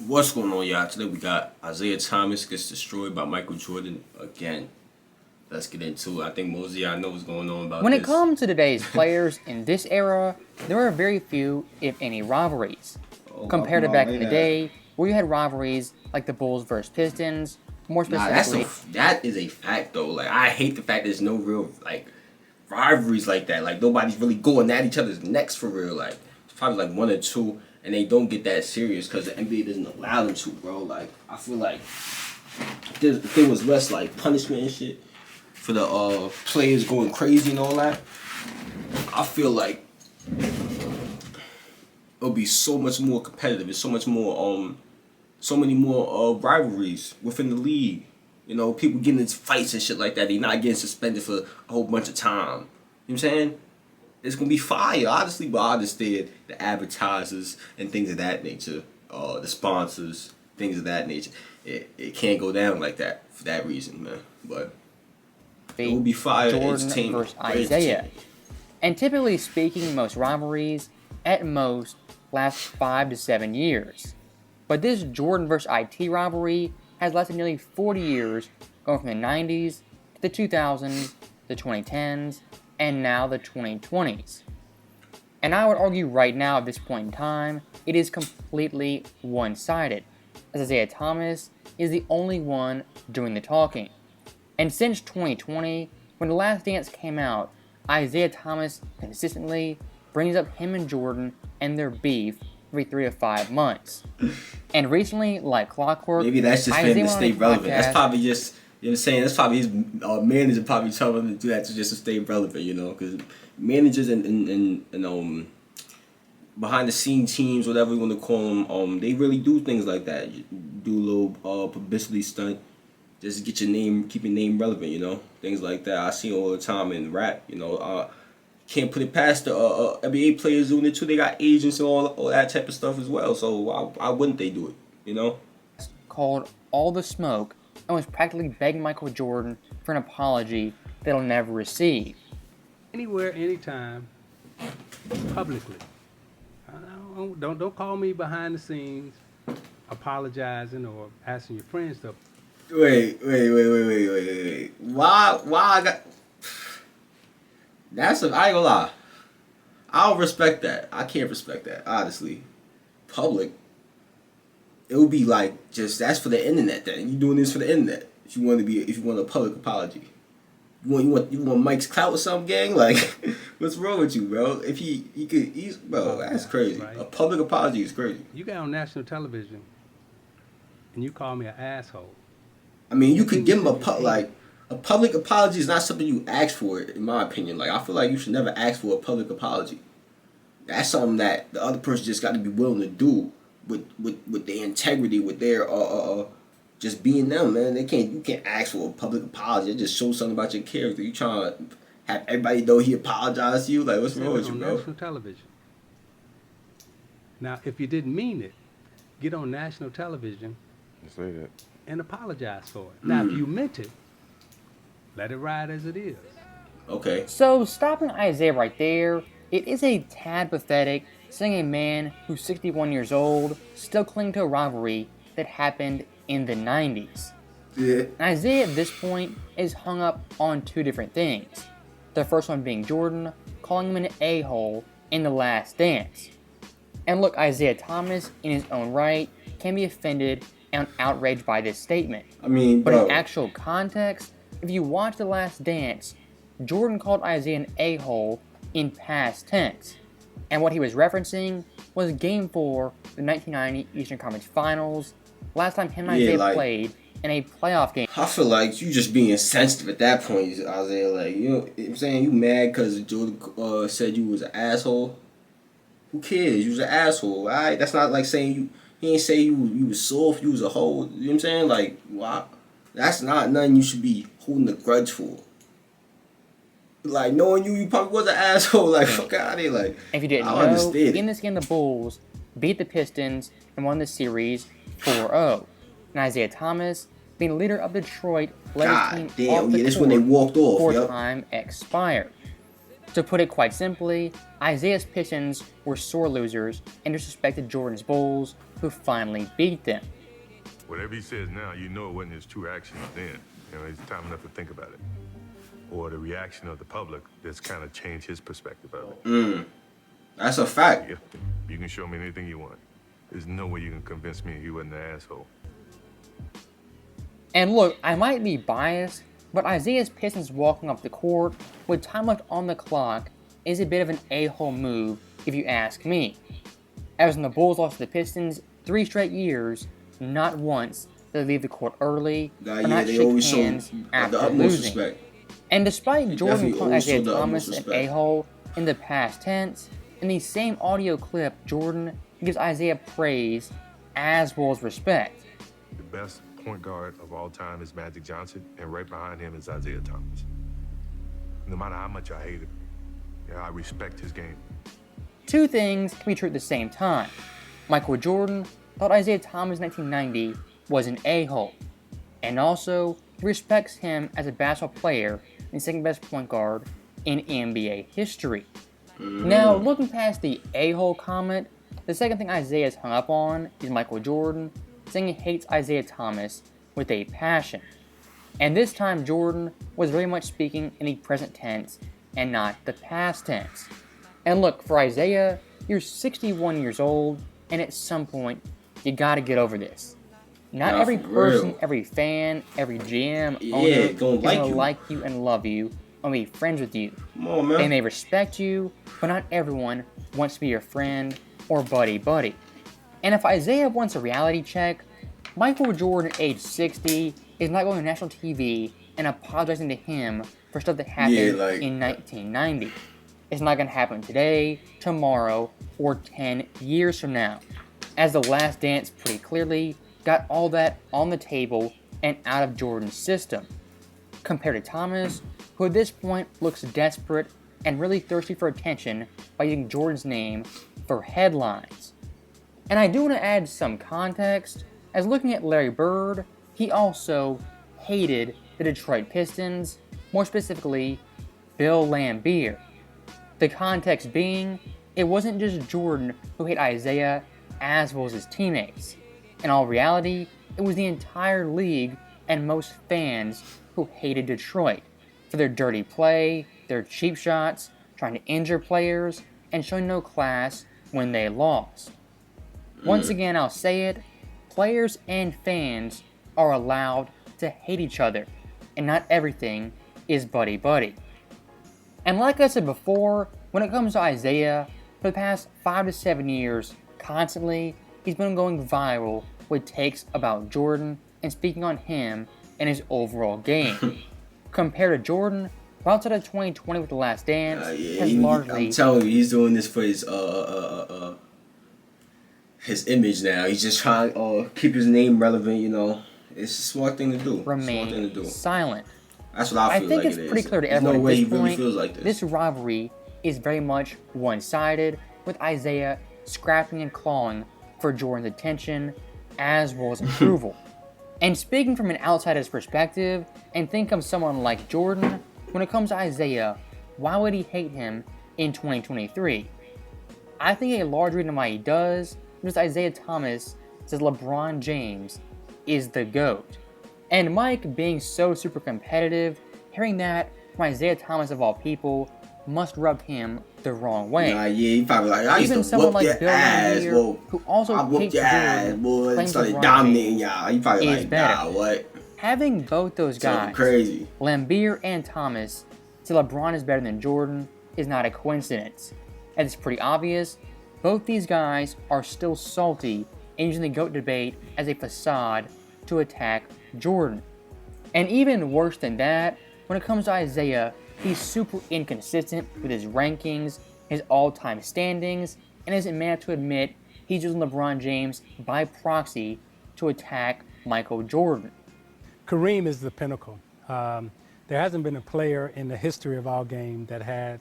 What's going on, y'all? Today we got Isiah Thomas gets destroyed by Michael Jordan again. Let's get into it. I think most of y'all know what's going on about When this. it comes to today's players in this era, there are very few, if any, rivalries. Compared to back in the day, where you had rivalries like the Bulls versus Pistons, more specifically. That is a fact though. Like I hate the fact there's no real rivalries like that. Like nobody's really going at each other's necks for real. Like it's probably like one or two, and they don't get that serious because the NBA doesn't allow them to, bro. Like I feel like if there was less like punishment and shit for the players going crazy and all that, I feel like it'll be so much more competitive. It's so much more so many more rivalries within the league. You know, people getting into fights and shit like that. They're not getting suspended for a whole bunch of time. You know what I'm saying? It's gonna be fire, honestly, but I understand the advertisers and things of that nature, the sponsors, things of that nature. It can't go down like that for that reason, man. But it will be fire. Jordan versus Isiah. And typically speaking, most rivalries, at most, last 5 to 7 years. But this Jordan versus IT rivalry has lasted nearly 40 years, going from the 90s to the 2000s, the 2010s, and now the 2020s. And I would argue right now at this point in time, it is completely one-sided, as Isiah Thomas is the only one doing the talking. And since 2020, when The Last Dance came out, Isiah Thomas consistently brings up him and Jordan and their beef every 3 to 5 months. And recently, like clockwork, maybe that's just for him to stay relevant. That's probably just, you know what I'm saying? That's probably his manager probably telling him to do that just to stay relevant, you know? Because managers and behind the scene teams, whatever you want to call them, they really do things like that. You do a little publicity stunt just to get your name, keep your name relevant, you know? Things like that. I see all the time in rap, you know? Can't put it past the NBA players doing it too. They got agents and all that type of stuff as well. So why wouldn't they do it? You know? Called All the Smoke and was practically begging Michael Jordan for an apology that he'll never receive. Anywhere, anytime, publicly. Don't call me behind the scenes, apologizing or asking your friends to. Wait. Why I got? I ain't gonna lie. I don't respect that. I can't respect that, honestly. Public. It would be like just that's for the internet. Then you doing this for the internet. If you want a public apology, you want Mike's clout or something, gang. Like, what's wrong with you, bro? If he's bro, that's crazy. Right. A public apology is crazy. You got on national television, and you call me an asshole. I mean, you could give him a public apology is not something you ask for, in my opinion. Like, I feel like you should never ask for a public apology. That's something that the other person just got to be willing to do with their integrity, with their just being them, man. You can't ask for a public apology. It just shows something about your character. You trying to have everybody know he apologized to you? Like, what's wrong with you, bro? National television. Now, if you didn't mean it, get on national television and apologize for it. Now, if you meant it, let it ride as it is. Okay. So, stopping Isiah right there, it is a tad pathetic seeing a man who's 61 years old still cling to a rivalry that happened in the 90s. Yeah. And Isiah at this point is hung up on two different things. The first one being Jordan calling him an a-hole in The Last Dance. And look, Isiah Thomas, in his own right, can be offended and outraged by this statement. I mean, but bro, in actual context, if you watch The Last Dance, Jordan called Isiah an a-hole in past tense. And what he was referencing was Game 4 of the 1990 Eastern Conference Finals, last time him and Isiah played in a playoff game. I feel like you just being sensitive at that point, Isiah. Like, you know what I'm saying? You mad because Jordan said you was an asshole? Who cares? You was an asshole, alright? That's not like saying he ain't say you was soft, you was a hoe. You know what I'm saying? Like, wow. That's not nothing you should be holding a grudge for. Like, knowing you probably was an asshole. Like, fuck out of here. Like, if you didn't know, in this game, the Bulls beat the Pistons and won the series 4-0. And Isiah Thomas, being leader of Detroit, led his team off the court when they walked off. Before time expired. To put it quite simply, Isiah's Pistons were sore losers and disrespected Jordan's Bulls, who finally beat them. Whatever he says now, you know it wasn't his true actions then. It's time enough to think about it. Or the reaction of the public that's kind of changed his perspective of it. That's a fact. Yeah, you can show me anything you want. There's no way you can convince me he wasn't an asshole. And look, I might be biased, but Isiah's Pistons walking off the court with time left on the clock is a bit of an a-hole move, if you ask me. As when the Bulls lost to the Pistons 3 straight years, not once did they leave the court early or not shake hands after losing. Respect. And despite Jordan calling Isiah Thomas an a-hole in the past tense, in the same audio clip, Jordan gives Isiah praise as well as respect. The best point guard of all time is Magic Johnson, and right behind him is Isiah Thomas. No matter how much I hate him, I respect his game. 2 things can be true at the same time. Michael Jordan thought Isiah Thomas in 1990 was an a-hole, and also he respects him as a basketball player and second best point guard in NBA history. Now, looking past the a-hole comment, the second thing Isiah is hung up on is Michael Jordan saying he hates Isiah Thomas with a passion. And this time Jordan was very much speaking in the present tense and not the past tense. And look, for Isiah, you're 61 years old, and at some point, you gotta get over this. Not every person, every fan, every GM, owner is gonna like you and love you, or be friends with you. Come on, man. They may respect you, but not everyone wants to be your friend or buddy. And if Isiah wants a reality check, Michael Jordan at age 60 is not going to national TV and apologizing to him for stuff that happened in 1990. It's not going to happen today, tomorrow, or 10 years from now, as The Last Dance pretty clearly got all that on the table and out of Jordan's system. Compared to Thomas, who at this point looks desperate and really thirsty for attention by using Jordan's name for headlines. And I do want to add some context, as looking at Larry Bird, he also hated the Detroit Pistons, more specifically, Bill Laimbeer. The context being, it wasn't just Jordan who hated Isiah as well as his teammates. In all reality, it was the entire league and most fans who hated Detroit for their dirty play, their cheap shots, trying to injure players, and showing no class when they lost. Once again, I'll say it, players and fans are allowed to hate each other, and not everything is buddy-buddy. And like I said before, when it comes to Isiah, for the past 5 to 7 years, constantly, he's been going viral with takes about Jordan and speaking on him and his overall game. Compared to Jordan, outside of 2020 with The Last Dance, has largely... I'm telling you, he's doing this for his image now. He's just trying to keep his name relevant, you know. It's a smart thing to do. Remain silent. That's what I feel like it is. I think it's pretty clear to everyone no way at this he really point, feels like this. This rivalry is very much one-sided, with Isiah scrapping and clawing for Jordan's attention as well as approval. And speaking from an outsider's perspective, and think of someone like Jordan, when it comes to Isiah, why would he hate him in 2023? I think a large reason why he does is Isiah Thomas says LeBron James is the GOAT. And Mike, being so super competitive, hearing that from Isiah Thomas of all people must rub him the wrong way. Nah, yeah, he probably like, I Even used to someone whoop like your Bill ass, Laimbeer, boy. who also I whooped hates your ass, Jordan, boy. claims Started LeBron dominating James y'all. He probably is like, better. nah, what? Having both those guys, crazy. Laimbeer and Thomas, say LeBron is better than Jordan is not a coincidence. And it's pretty obvious, both these guys are still salty and using the GOAT debate as a facade to attack Jordan. And even worse than that, when it comes to Isiah, he's super inconsistent with his rankings, his all-time standings, and isn't man to admit he's using LeBron James by proxy to attack Michael Jordan. Kareem is the pinnacle. There hasn't been a player in the history of our game that had,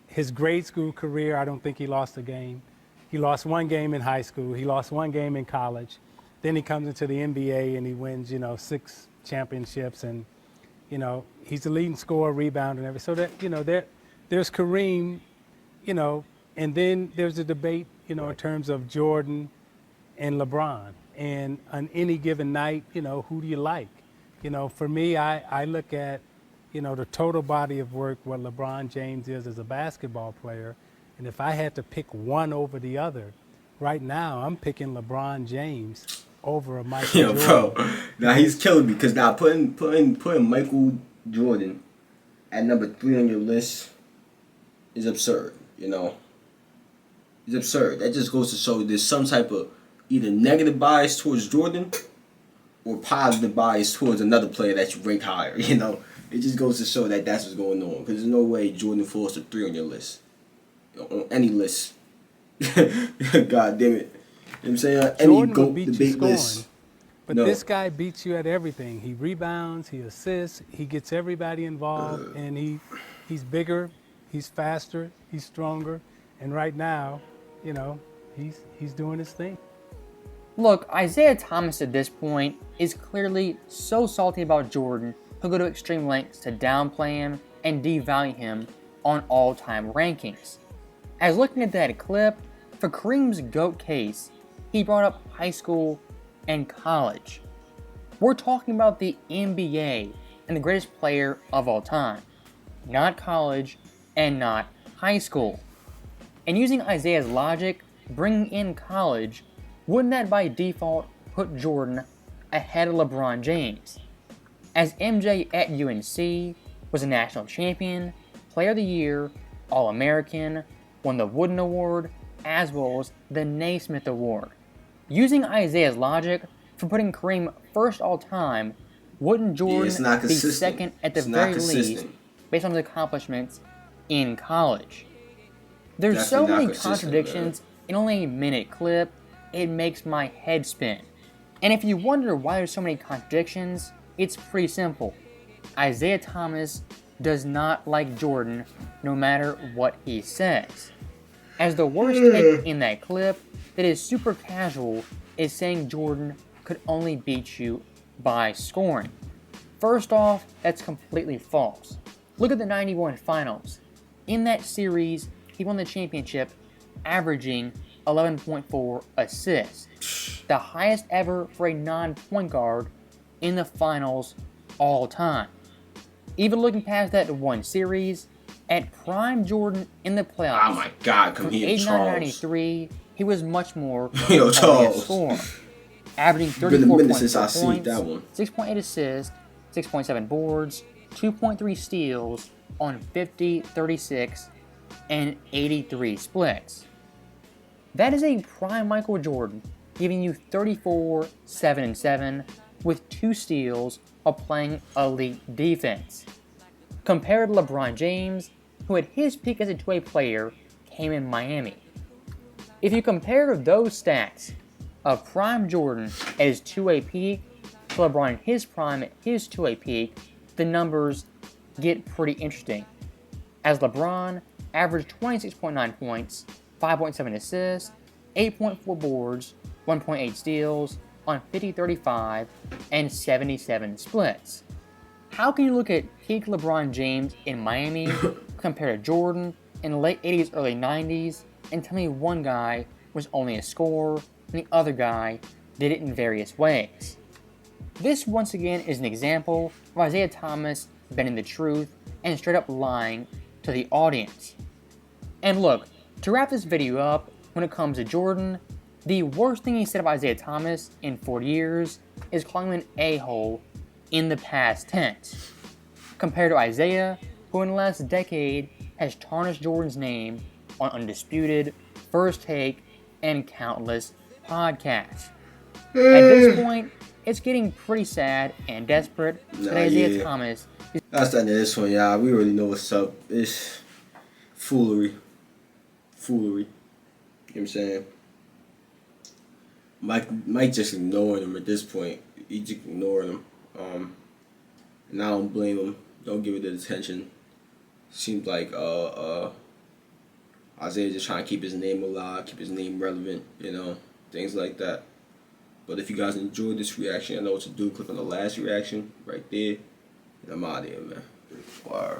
his grade school career, I don't think he lost a game. He lost one game in high school. He lost one game in college. Then he comes into the NBA and he wins, 6 championships. And, he's the leading scorer, rebounder, and everything. So that, there's Kareem, you know, and then there's a debate, you know, in terms of Jordan and LeBron. And on any given night, you know, who do you like? You know, for me, I look at, you know, the total body of work, what LeBron James is as a basketball player. And if I had to pick one over the other, right now I'm picking LeBron James over a Michael Yo, Jordan. bro. Now he's killing me because now putting Michael Jordan at number 3 on your list is absurd. You know, it's absurd. That just goes to show there's some type of either negative bias towards Jordan or positive bias towards another player that you rank higher. You know, it just goes to show that that's what's going on. Because there's no way Jordan falls to 3 on your list, on any list. God damn it. You know what I'm saying? Any Jordan will GOAT beat you debate scoring, list. but No. this guy beats you at everything. He rebounds, he assists, he gets everybody involved, and he's bigger, he's faster, he's stronger, and right now, you know, he's doing his thing. Look, Isiah Thomas at this point is clearly so salty about Jordan, he'll go to extreme lengths to downplay him and devalue him on all-time rankings. As looking at that clip, for Kareem's GOAT case, he brought up high school and college. We're talking about the NBA and the greatest player of all time, not college and not high school. And using Isiah's logic, bringing in college, wouldn't that by default put Jordan ahead of LeBron James? As MJ at UNC was a national champion, player of the year, All-American, won the Wooden Award, as well as the Naismith Award. Using Isiah's logic for putting Kareem first all time, wouldn't Jordan be second at the very least based on his accomplishments in college? There's so many contradictions in only a minute clip, it makes my head spin. And if you wonder why there's so many contradictions, it's pretty simple. Isiah Thomas does not like Jordan no matter what he says. As the worst take in that clip that is super casual is saying Jordan could only beat you by scoring. First off, that's completely false. Look at the 91 finals. In that series, he won the championship averaging 11.4 assists, the highest ever for a non-point guard in the finals all time. Even looking past that one series, at prime Jordan in the playoffs, oh my God, come here, 89-93, he was much more Yo, a scorer, averaging 34.4 points, 6.8 assists, 6.7 boards, 2.3 steals on 50, 36, and 83 splits. That is a prime Michael Jordan, giving you 34, 7, and 7, with 2 steals while playing elite defense. Compared to LeBron James, who at his peak as a two-way player came in Miami. If you compare those stats of prime Jordan at his two-way peak to LeBron in his prime at his two-way peak, the numbers get pretty interesting. As LeBron averaged 26.9 points, 5.7 assists, 8.4 boards, 1.8 steals on 50, 35, and 77 splits. How can you look at peak LeBron James in Miami compared to Jordan in the late 80s, early 90s, and tell me one guy was only a scorer and the other guy did it in various ways? This once again is an example of Isiah Thomas bending the truth and straight up lying to the audience. And look, to wrap this video up, when it comes to Jordan, the worst thing he said about Isiah Thomas in 4 years is calling him an a-hole in the past tense, compared to Isiah, who in the last decade has tarnished Jordan's name on Undisputed, First Take, and countless podcasts. At this point, it's getting pretty sad and desperate that Isiah Thomas is... That's the end of this one, y'all. We already know what's up. It's foolery. Foolery. You know what I'm saying? Mike just ignoring him at this point. He just ignoring him. And I don't blame him. Don't give it the attention. Seems like Isiah just trying to keep his name alive, keep his name relevant, you know, things like that. But if you guys enjoyed this reaction, I know what to do. Click on the last reaction right there. And I'm out of here, man. Wow.